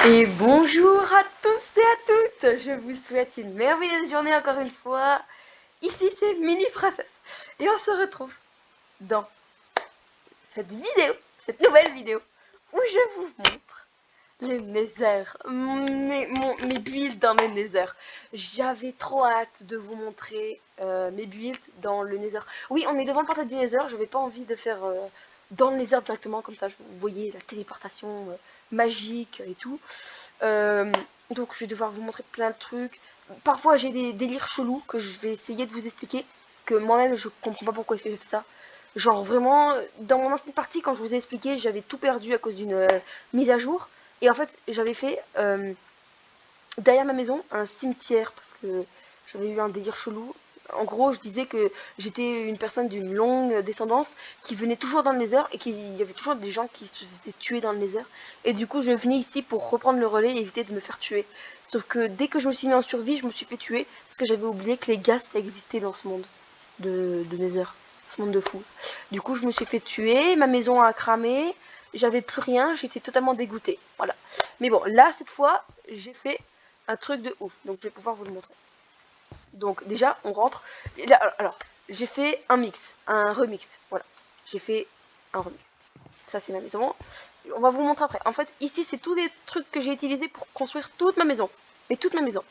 Et bonjour à tous et à toutes. Je vous souhaite une merveilleuse journée encore une fois. Ici c'est Mini Princess et on se retrouve dans cette vidéo, cette nouvelle vidéo où je vous montre les Nether, mes builds dans mes Nether. J'avais trop hâte de vous montrer mes builds dans le Nether. Oui, on est devant le portail du Nether, j'avais pas envie de faire dans le Nether directement, comme ça vous voyez la téléportation magique et tout. Donc je vais devoir vous montrer plein de trucs. Parfois j'ai des délires chelous que je vais essayer de vous expliquer, que moi-même je comprends pas pourquoi est-ce que j'ai fait ça. Genre vraiment, dans mon ancienne partie, quand je vous ai expliqué, j'avais tout perdu à cause d'une mise à jour. Et en fait, j'avais fait derrière ma maison un cimetière parce que j'avais eu un délire chelou. En gros, je disais que j'étais une personne d'une longue descendance qui venait toujours dans le Nether et qu'il y avait toujours des gens qui se faisaient tuer dans le Nether. Et du coup, je venais ici pour reprendre le relais et éviter de me faire tuer. Sauf que dès que je me suis mis en survie, je me suis fait tuer parce que j'avais oublié que les gaz ça existait dans ce monde de Nether, ce monde de fou. Du coup, je me suis fait tuer, ma maison a cramé, j'avais plus rien, j'étais totalement dégoûtée. Voilà. Mais bon, là, cette fois, j'ai fait un truc de ouf. Donc, je vais pouvoir vous le montrer. Donc, déjà, on rentre. Et là, alors, j'ai fait un mix, un remix. Voilà. J'ai fait un remix. Ça, c'est ma maison. On va vous montrer après. En fait, ici, c'est tous les trucs que j'ai utilisés pour construire toute ma maison. Mais toute ma maison.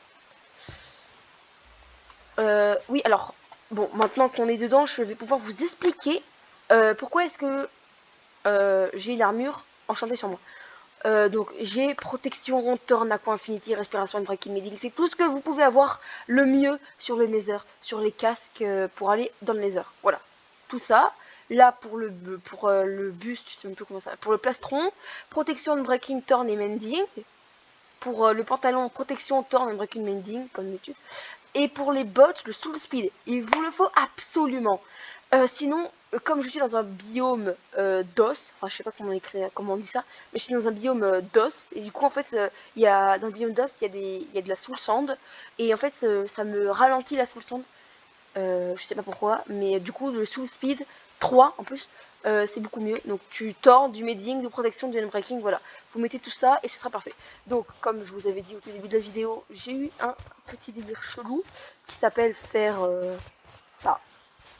Oui, alors, bon, maintenant qu'on est dedans, je vais pouvoir vous expliquer pourquoi est-ce que j'ai l'armure enchantée sur moi. Donc j'ai protection, torn, aqua infinity, respiration, breaking medic. C'est tout ce que vous pouvez avoir le mieux sur le nether, sur les casques pour aller dans le nether. Voilà, tout ça. Là pour le buste, je sais même plus comment ça. Pour le plastron, protection, breaking, torn et mending. Pour le pantalon, protection, torn et breaking, mending comme d'habitude. Et pour les bottes, le soul speed. Il vous le faut absolument. Sinon, comme je suis dans un biome d'os, enfin je sais pas comment on dit ça, mais je suis dans un biome d'os, et du coup en fait, dans le biome d'os, il y a de la soul sand, et en fait ça me ralentit la soul sand, je sais pas pourquoi, mais du coup le soul speed 3 en plus, c'est beaucoup mieux. Donc tu tords, du medding, de protection, du unbreaking, voilà. Vous mettez tout ça et ce sera parfait. Donc comme je vous avais dit au tout début de la vidéo, j'ai eu un petit délire chelou qui s'appelle faire ça.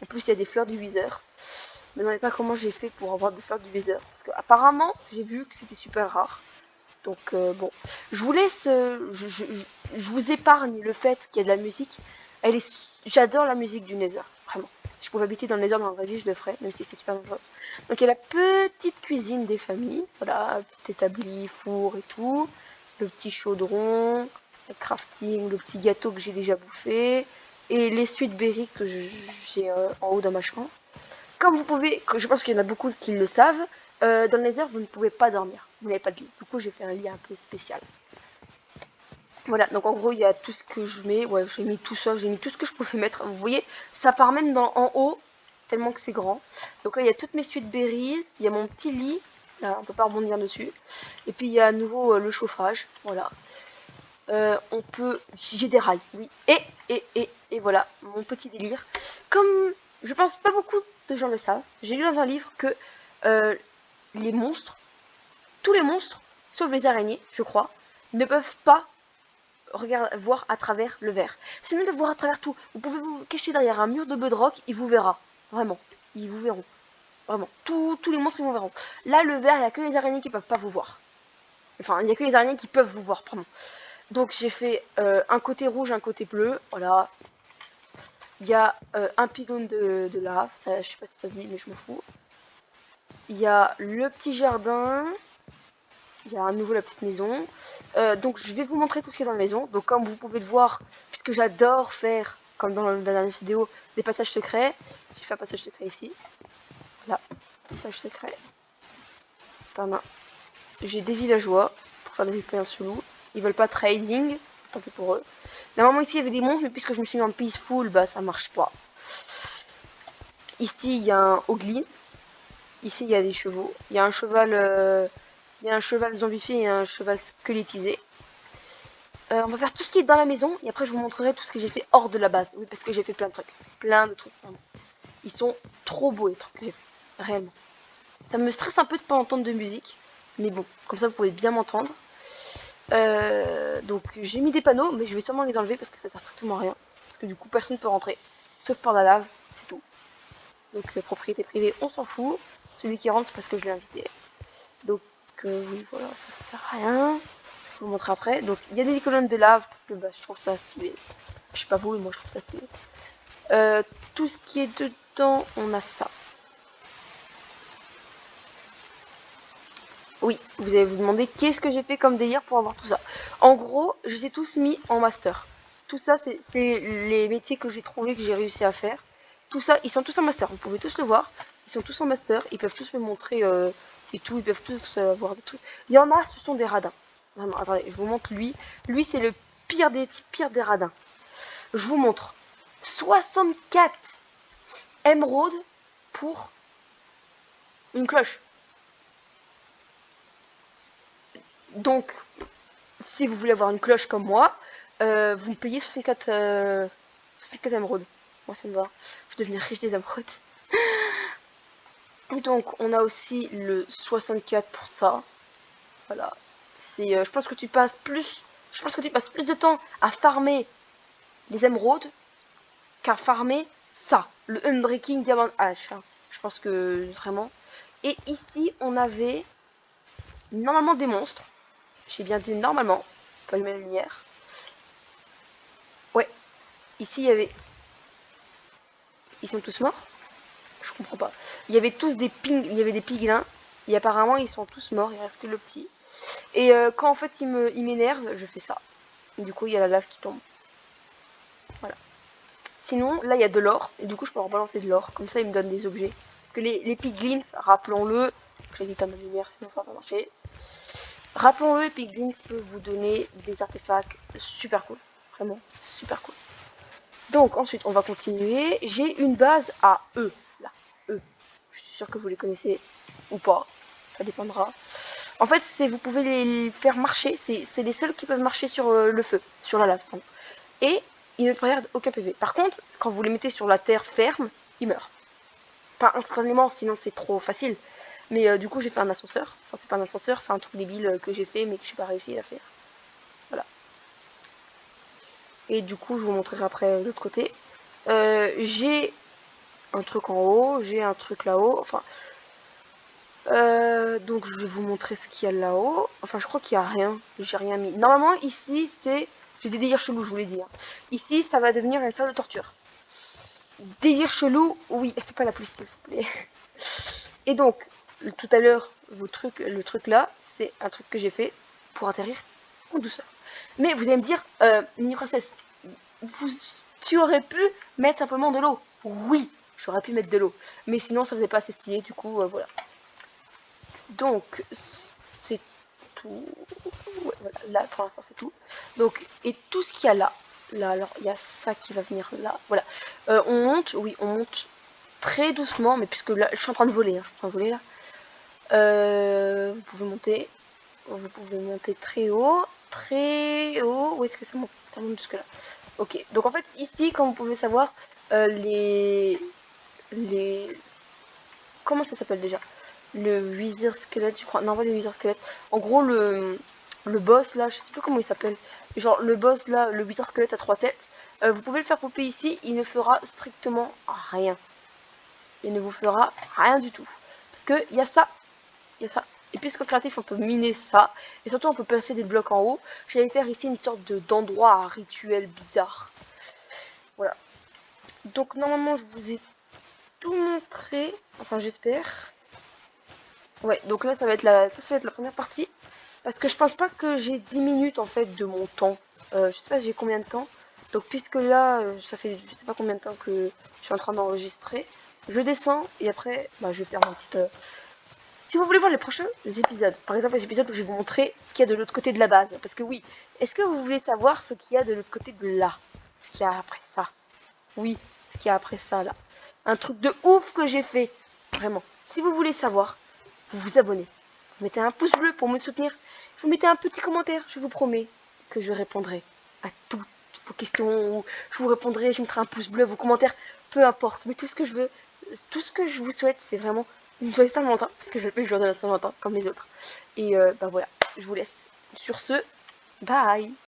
En plus il y a des fleurs du Wither. Me demandez pas comment j'ai fait pour avoir des fleurs du Wither, parce que apparemment j'ai vu que c'était super rare. Donc bon, je vous laisse, je vous épargne le fait qu'il y a de la musique. J'adore la musique du Nether, vraiment. Si je pouvais habiter dans le Nether dans la vraie vie, je le ferais, même si c'est super dangereux. Donc il y a la petite cuisine des familles, voilà, petit établi, four et tout, le petit chaudron, le crafting, le petit gâteau que j'ai déjà bouffé, et les suites berry que j'ai en haut dans ma chambre. Comme vous pouvez, je pense qu'il y en a beaucoup qui le savent, dans le Nether, vous ne pouvez pas dormir. Vous n'avez pas de lit. Du coup, j'ai fait un lit un peu spécial. Voilà, donc en gros, il y a tout ce que je mets. Ouais, j'ai mis tout ça, j'ai mis tout ce que je pouvais mettre. Vous voyez, ça part même en haut, tellement que c'est grand. Donc là, il y a toutes mes suites berries. Il y a mon petit lit. Là, on peut pas rebondir dessus. Et puis, il y a à nouveau le chauffage. Voilà. J'ai des rails, oui. Et voilà, mon petit délire. Comme je pense pas beaucoup de gens le savent, j'ai lu dans un livre que les monstres, tous les monstres, sauf les araignées, je crois, ne peuvent pas voir à travers le verre. C'est mieux de voir à travers tout. Vous pouvez vous cacher derrière un mur de bedrock, il vous verra. Vraiment, ils vous verront. Vraiment, tous les monstres ils vous verront. Là, le verre, il n'y a que les araignées qui peuvent pas vous voir. Enfin, il n'y a que les araignées qui peuvent vous voir, pardon. Donc j'ai fait un côté rouge, un côté bleu, voilà. Il y a un pylône de lave, ça, je sais pas si ça se dit, mais je m'en fous. Il y a le petit jardin, il y a à nouveau la petite maison. Donc je vais vous montrer tout ce qu'il y a dans la maison. Donc comme vous pouvez le voir, puisque j'adore faire, comme dans la dernière vidéo, des passages secrets, j'ai fait un passage secret ici. Voilà, passage secret. J'ai des villageois pour faire des expériences cheloues. Ils veulent pas trading, tant pis pour eux. Normalement ici il y avait des monstres, mais puisque je me suis mis en peaceful, bah ça marche pas. Ici il y a un hoglin. Ici il y a des chevaux. Il y a un cheval zombifié et un cheval squelettisé. On va faire tout ce qui est dans la maison et après je vous montrerai tout ce que j'ai fait hors de la base. Oui, parce que j'ai fait plein de trucs. Plein de trucs. Ils sont trop beaux les trucs que j'ai fait. Réellement. Ça me stresse un peu de pas entendre de musique. Mais bon, comme ça vous pouvez bien m'entendre. Donc j'ai mis des panneaux, mais je vais sûrement les enlever parce que ça sert strictement à rien. Parce que du coup personne ne peut rentrer, sauf par la lave, c'est tout. Donc propriété privée, on s'en fout. Celui qui rentre, c'est parce que je l'ai invité. Donc oui, voilà, ça sert à rien. Je vous montre après. Donc il y a des colonnes de lave parce que bah, je trouve ça stylé. Je sais pas vous, mais moi je trouve ça stylé. Tout ce qui est dedans, on a ça. Oui, vous allez vous demander qu'est-ce que j'ai fait comme délire pour avoir tout ça. En gros, je les ai tous mis en master. Tout ça, c'est les métiers que j'ai trouvé, que j'ai réussi à faire. Tout ça, ils sont tous en master. Vous pouvez tous le voir. Ils sont tous en master. Ils peuvent tous me montrer et tout. Ils peuvent tous voir des trucs. Il y en a, ce sont des radins. Vraiment, attendez, je vous montre lui. Lui, c'est le pire des radins. Je vous montre. 64 émeraudes pour une cloche. Donc, si vous voulez avoir une cloche comme moi, vous me payez 64 émeraudes. Moi, ça me va. Je vais devenir riche des émeraudes. Donc, on a aussi le 64 pour ça. Voilà. C'est, je pense que tu passes plus. Je pense que tu passes plus de temps à farmer les émeraudes qu'à farmer ça, le Unbreaking Diamond H. Hein. Je pense que vraiment. Et ici, on avait normalement des monstres. J'ai bien dit normalement. Pas allumer la lumière. Ouais. Ici, il y avait. Ils sont tous morts. Je comprends pas. Il y avait tous il y avait des piglins. Et apparemment, ils sont tous morts. Il reste que le petit. Et quand en fait, il m'énerve, je fais ça. Et du coup, il y a la lave qui tombe. Voilà. Sinon, là, il y a de l'or. Et du coup, je peux leur balancer de l'or. Comme ça, ils me donnent des objets. Parce que les piglins, rappelons-le. J'ai dit à ma lumière, sinon ça va pas marcher. Rappelons-le, les piglins peuvent vous donner des artefacts super cool. Vraiment, super cool. Donc, ensuite, on va continuer. J'ai une base à E. Là, E. Je suis sûre que vous les connaissez ou pas. Ça dépendra. En fait, vous pouvez les faire marcher. C'est les seuls qui peuvent marcher sur le feu, sur la lave. Pardon. Et ils ne perdent aucun PV. Par contre, quand vous les mettez sur la terre ferme, ils meurent. Pas instantanément, sinon c'est trop facile. Mais du coup, j'ai fait un ascenseur. Enfin, c'est pas un ascenseur, c'est un truc débile que j'ai fait, mais que j'ai pas réussi à faire. Voilà. Et du coup, je vous montrerai après l'autre côté. J'ai un truc en haut, j'ai un truc là-haut. Enfin, donc je vais vous montrer ce qu'il y a là-haut. Enfin, je crois qu'il y a rien. J'ai rien mis. Normalement, ici, c'est... J'ai des délires chelous, je vous l'ai dit. Hein. Ici, ça va devenir une salle de torture. Délire chelou, oui, fais pas la police, s'il vous plaît. Et donc, tout à l'heure, le truc là, c'est un truc que j'ai fait pour atterrir en douceur. Mais vous allez me dire, mini princesse, tu aurais pu mettre simplement de l'eau. Oui, j'aurais pu mettre de l'eau. Mais sinon, ça faisait pas assez stylé, du coup, voilà. Donc, c'est tout. Ouais, voilà, là, pour l'instant, c'est tout. Donc, et tout ce qu'il y a là, alors, il y a ça qui va venir là. Voilà. On monte, oui, on monte très doucement, mais puisque là, je suis en train de voler, hein, je suis en train de voler là. Vous pouvez monter très haut, très haut. Où est-ce que ça monte? Ça monte jusque là. Ok, donc en fait ici, comme vous pouvez savoir, les comment ça s'appelle déjà? Le Wither Squelette, je crois. Non, pas les Wither Squelette. En gros, le boss là, je sais plus comment il s'appelle. Genre le boss là, le Wither Squelette à 3 têtes. Vous pouvez le faire popper ici, il ne fera strictement rien. Il ne vous fera rien du tout. Parce que il y a ça, il y a ça. Et puisque créatif, on peut miner ça. Et surtout, on peut passer des blocs en haut. J'allais faire ici une sorte d'endroit à rituel bizarre. Voilà. Donc normalement, je vous ai tout montré. Enfin, j'espère. Ouais, donc là, ça va être la première partie. Parce que je pense pas que j'ai 10 minutes en fait de mon temps. Je sais pas j'ai combien de temps. Donc puisque là, ça fait je sais pas combien de temps que je suis en train d'enregistrer. Je descends et après, bah, je vais faire ma petite... Si vous voulez voir les prochains épisodes, par exemple les épisodes où je vais vous montrer ce qu'il y a de l'autre côté de la base. Parce que oui, est-ce que vous voulez savoir ce qu'il y a de l'autre côté de là? Ce qu'il y a après ça? Oui, ce qu'il y a après ça là. Un truc de ouf que j'ai fait. Vraiment. Si vous voulez savoir, vous vous abonnez. Vous mettez un pouce bleu pour me soutenir. Vous mettez un petit commentaire. Je vous promets que je répondrai à toutes vos questions. Je vous répondrai, je mettrai un pouce bleu, vos commentaires. Peu importe. Mais tout ce que je veux, tout ce que je vous souhaite, c'est vraiment une joyeuse Saint-Valentin. Parce que je le fais le jour de la Saint-Valentin, comme les autres. Et bah voilà, je vous laisse. Sur ce, Bye.